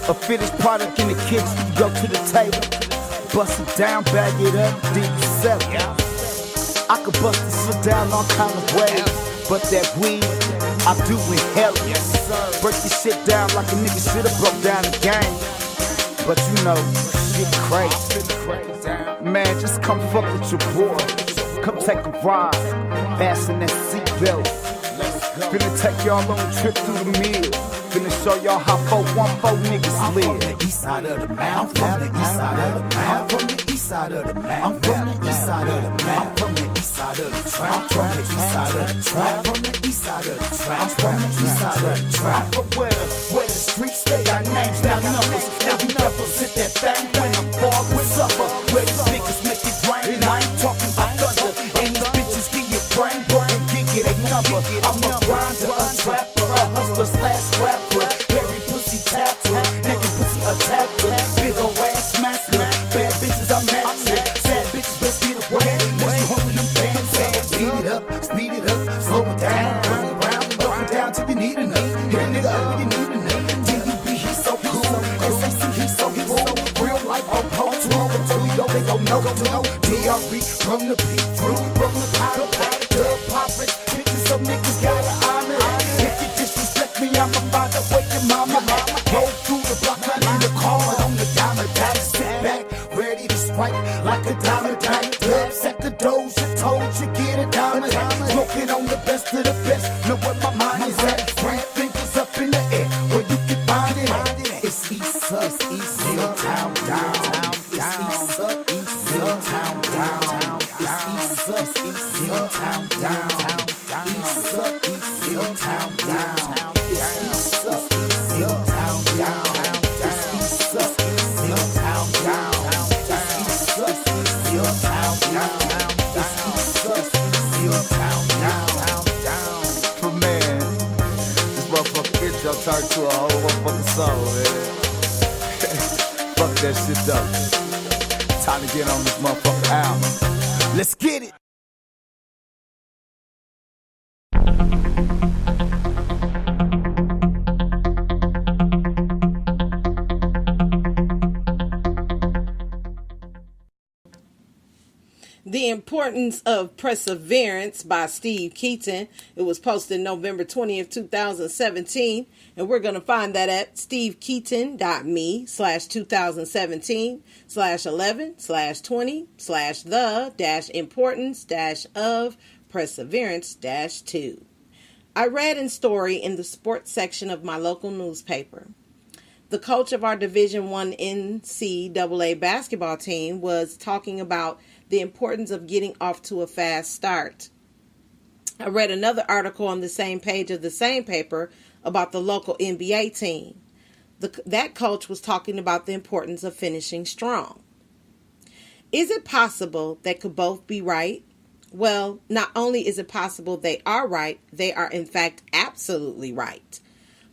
A finished product in the kitchen, you go to the table, bust it down, bag it up, then you sell it. I could bust this shit down all kind of ways, but that weed, I do inhale it. Break this shit down like a nigga should've broke down the game. But you know, shit crazy. Man, just come fuck with your boy. Come take a ride, fasten that seatbelt. Finna take y'all on a trip through the mill. Finna show y'all how 414 niggas live. I'm from the east side of the mountain. I'm from the east side of the mountain. I'm from the east side of the mountain. I'm from the east side of the mountain. I'm from the east side of the trap. I'm from the east side of the trap. I'm from the east side of the trap. I'm from the east side of the trap. But where the streets stay, our names, our numbers. Now we represent that thing when I'm far with supper. Where these niggas make it rain. I ain't talking about thunder. And these bitches give you brain, and give you a number. I'm a grinder, a trapper, a hustler slash rapper. Every pussy tapper, nigga pussy a tapper. Big ol' ass master, bad bitches I'm matching. Sad bitches best get away. Let's be holding them bands. Speed it up, slow it down. Run around, up and down till you need enough. Hit a nigga up when you need enough. DUB, he's so cool. SAC, he's so cool. Real life on post, roll until we go, they gon' know to know. DRE, from the beat through, from the powder pack, dub poppin'. Bitches, some niggas gotta honor. If you disrespect me, I'ma find out where your mama at. Roll through the block, I need a car on the diamond back. Sit back, ready to strike like a diamond back. Dub set the doze, you told you get a diamond. Smoking on the best of the best, know where my mind is at. Brand fingers up in the air, where you can find it. It's East Side, East Town down. It's East Side, East Town down. It's East Side, East Town down. East Side, East Town down. It's East Side, East Town down. It's East Side, East Town down. It's East Side, East Town down. It's East Side, East Town down. But man, this motherfucker intro turned to a whole motherfucking song, man. Fuck that shit up. Time to get on this motherfucker album. Let's get it. The Importance of Perseverance by Steve Keaton. It was posted November 20th, 2017. And we're going to find that at stevekeyton.me/2017/11/importance-of-perseverance-2. I read in story in the sports section of my local newspaper. The coach of our Division I NCAA basketball team was talking about the importance of getting off to a fast start. I read another article on the same page of the same paper about the local NBA team. That coach was talking about the importance of finishing strong. Is it possible they could both be right? Well, not only is it possible they are right, they are in fact absolutely right.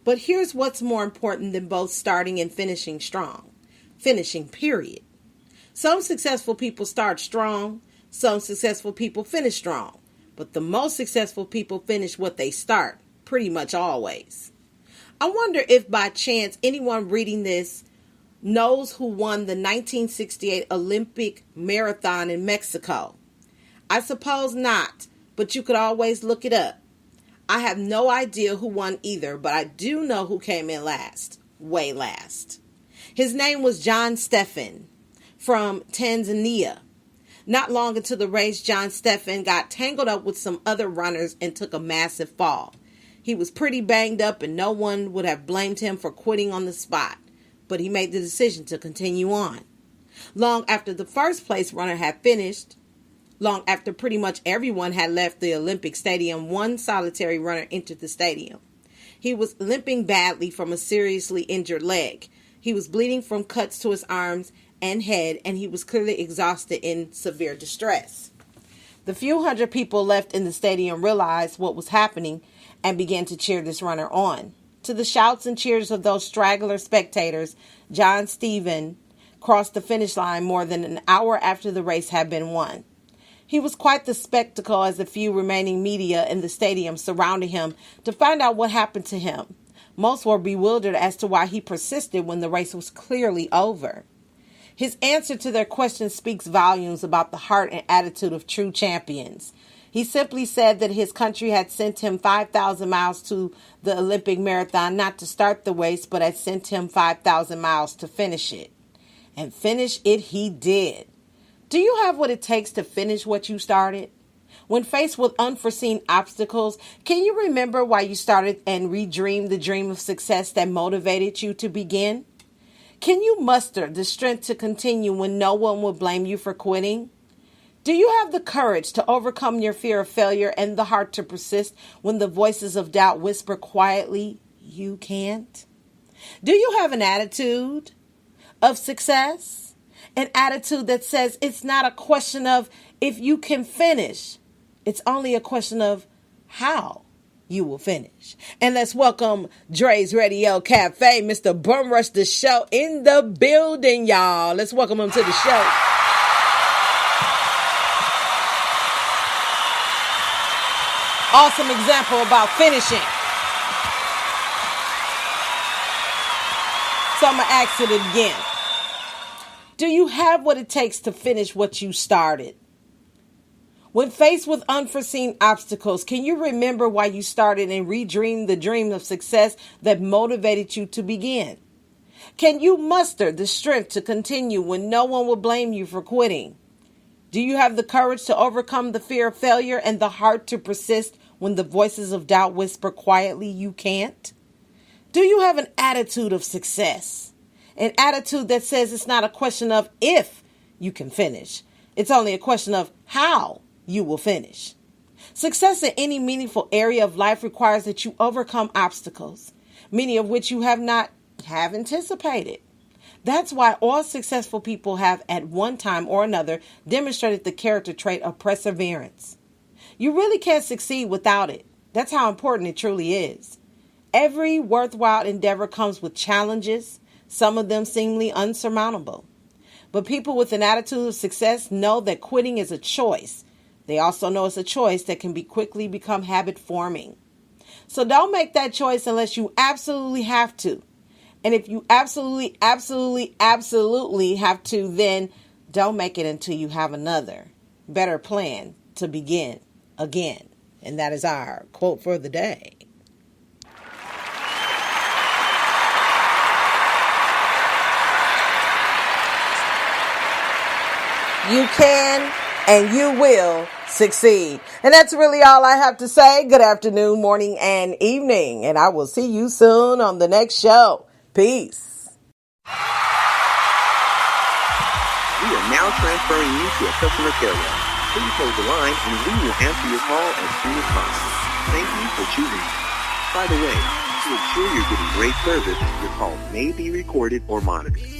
But here's what's more important than both starting and finishing strong. Finishing, period. Some successful people start strong. Some successful people finish strong. But the most successful people finish what they start, pretty much always. I wonder if by chance anyone reading this knows who won the 1968 Olympic Marathon in Mexico. I suppose not, but you could always look it up. I have no idea who won either, but I do know who came in last. Way last. His name was John Steffen from Tanzania. Not long into the race, John Steffen got tangled up with some other runners and took a massive fall. He was pretty banged up and no one would have blamed him for quitting on the spot, but he made the decision to continue on. Long after the first place runner had finished, long after pretty much everyone had left the Olympic Stadium, one solitary runner entered the stadium. He was limping badly from a seriously injured leg. He was bleeding from cuts to his arms and head, and he was clearly exhausted in severe distress. The few hundred people left in the stadium realized what was happening and began to cheer this runner on. To the shouts and cheers of those straggler spectators, John Steffen crossed the finish line more than an hour after the race had been won. He was quite the spectacle as the few remaining media in the stadium surrounded him to find out what happened to him. Most were bewildered as to why he persisted when the race was clearly over. His answer to their question speaks volumes about the heart and attitude of true champions. He simply said that his country had sent him 5,000 miles to the Olympic marathon, not to start the race, but had sent him 5,000 miles to finish it. And finish it he did. Do you have what it takes to finish what you started? When faced with unforeseen obstacles, can you remember why you started and redreamed the dream of success that motivated you to begin? Can you muster the strength to continue when no one will blame you for quitting? Do you have the courage to overcome your fear of failure and the heart to persist when the voices of doubt whisper quietly, you can't? Do you have an attitude of success? An attitude that says it's not a question of if you can finish. It's only a question of how you will finish. And let's welcome Dre's Radio Cafe, Mr. Bum Rush the Show in the building, y'all. Let's welcome him to the show. Awesome example about finishing. So I'm going to ask it again. Do you have what it takes to finish what you started? When faced with unforeseen obstacles, can you remember why you started and redreamed the dream of success that motivated you to begin? Can you muster the strength to continue when no one will blame you for quitting? Do you have the courage to overcome the fear of failure and the heart to persist when the voices of doubt whisper quietly you can't? Do you have an attitude of success? An attitude that says it's not a question of if you can finish. It's only a question of how you will finish. Success in any meaningful area of life requires that you overcome obstacles, many of which you have anticipated. That's why all successful people have at one time or another demonstrated the character trait of perseverance. You really can't succeed without it. That's how important it truly is. Every worthwhile endeavor comes with challenges, some of them seemingly unsurmountable. But people with an attitude of success know that quitting is a choice. They also know it's a choice that can quickly become habit forming. So don't make that choice unless you absolutely have to. And if you absolutely have to, then don't make it until you have another better plan to begin again. And that is our quote for the day. You can and you will succeed. And that's really all I have to say. Good afternoon, morning, and evening. And I will see you soon on the next show. Peace. We are now transferring you to a customer care rep. Please hold the line and we will answer your call as soon as possible. Thank you for choosing us. By the way, to ensure you're getting great service, your call may be recorded or monitored.